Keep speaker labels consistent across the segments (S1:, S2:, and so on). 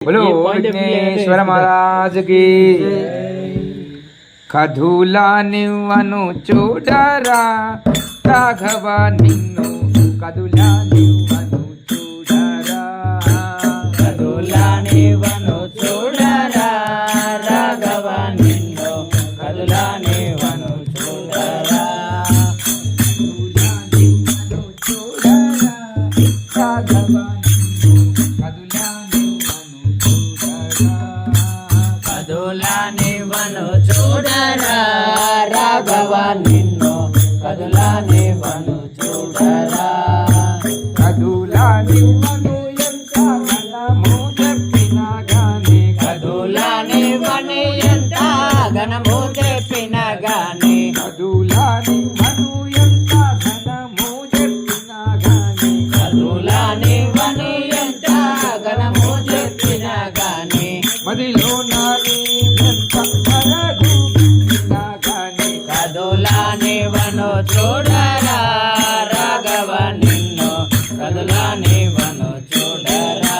S1: बोलो विघ्नेश्वर महाराज की। కధులా నివ్వను చూడరా రాఘవ నిన్ను కదులా నివ్వను చూడరా
S2: కదులా నివ్వను చూడరా రాఘవ నిన్ను కదులా నివ్వను చూడరా
S1: కదులా నివ్వను చూడరా రాఘవ నిన్ను
S2: కదులా నివ్వను చూడరా
S1: కదులా నివ్వను ఎంత ఘనము చెప్పినా గాని
S2: కదులా నివ్వను ఎంత ఘనము చెప్పినా గాని
S1: కదులా నివ్వను ఎంత ఘనము చెప్పినా గాని
S2: కదులా నివ్వను ఎంత ఘనము చెప్పినా గాని
S1: మదిలో నాని ఎంత కరగు నా గాని
S2: కదులా నివ్వను చూడరా రాఘవ నిన్ను కదులా నివ్వను చూడరా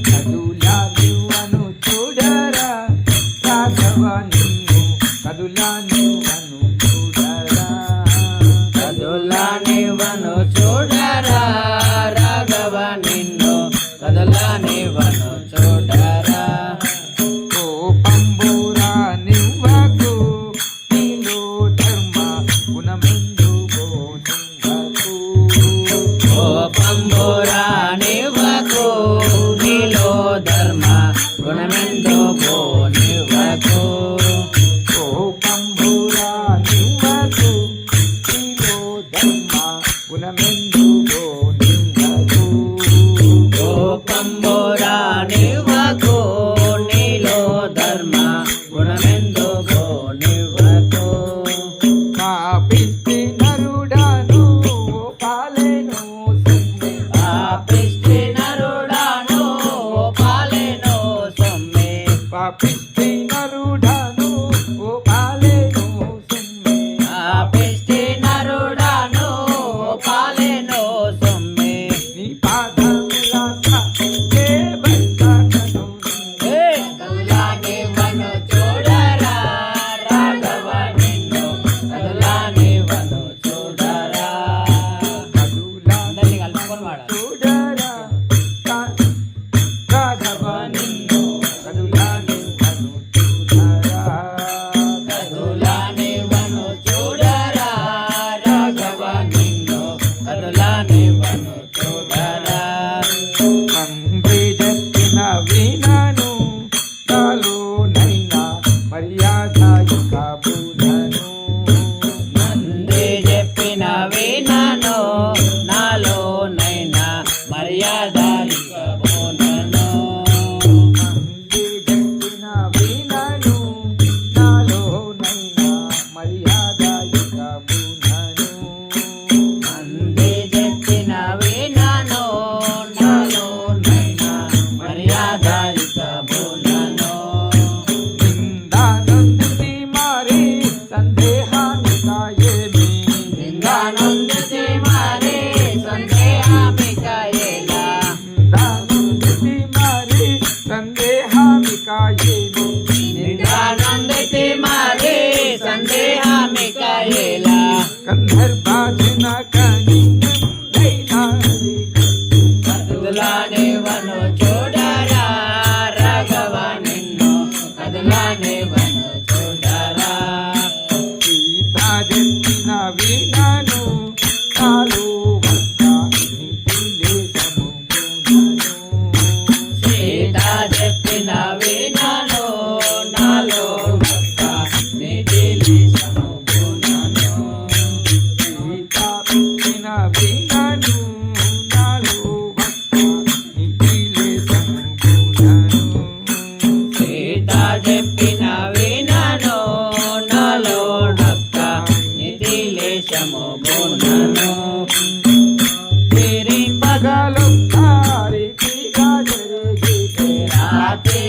S1: కదులా నివ్వను చూడరా రాఘవ నిన్ను కదులా నివ్వను చూడరా
S2: కదులా నివ్వను చూడరా రాఘవ నిన్ను కదులా నివ్వను చూడరా
S1: కోపంబురా నివ్వకు నీలో ధర్మ గుణమెందు బోధించకు
S2: ఓ పంబురా నివ్వకు నీలో ధర్మ గుణమెందు బో నివ్వకు
S1: కోపంబురా నివ్వకు నీలో ధర్మ గుణమెందు బోధించకు
S2: ఓ పంబురా నివ్వకు నీలో ధర్మ గుణమెందు బో నివ్వకు
S1: పాపిష్టి నరుడాను పాలెను సొమ్మె
S2: పాపిష్టి నరుడాను పాలెను సొమ్మె
S1: పాపిష్టి నరుడాను పాలెను సొమ్మె
S2: పాపిష్టి నరుడాను పాలెను సొమ్మె
S1: నీ పాదముల సాగే బస్తాను
S2: కదులా నివ్వను చూడరా రాఘవ నిన్ను కదులా నివ్వను చూడరా
S1: కదులా
S2: అందరినీ కలుపుకొని వాడ
S1: చూడరా రాఘవ నిన్ను కదులా నివ్వను చూడరా
S2: కదులా నివ్వను చూడరా రాఘవ నిన్ను కదులా నివ్వను చూడరా
S1: తండ్రి చెప్పిన వినను నాలోనైనా మర్యాద కాబూనను
S2: నంది చెప్పిన వినను నాలోనైనా మర్యాద ఇవ్వబోనను
S1: తండ్రి చెప్పిన వినను నాలోనైనా మర్యాద కాబూనను
S2: నంది చెప్పిన వినను నాలోనైనా మర్యాద ఇవ్వబోనను
S1: నిందానందితి మారి సందేహానికాయేమి
S2: నిందానందితి మారే సందేహామికాయేలా
S1: నిందానందితి మారి సందేహానికాయేమి
S2: నిందానందితి మారే సందేహామికాయేలా
S1: కందర్భాజన కని
S2: కదులా నివ్వను చూడరా రాఘవ నిన్ను కదులా నివ్వను చూడరా
S1: సీతా చెప్పిన వినను నాలో వద్ద నీతిలే సముగుణను
S2: సీత చెప్పిన వినను నాలో భక్త నిధిలి సముగుణను
S1: సీతా చెప్పిన వినను నాలో వద్ద నీతిలే సముగుణను
S2: సీత చెప్పిన వినను నాలో భక్త నిధిలి సముగుణను
S1: పగలొక్కరి పిగా జరిగితే
S2: రాత్రి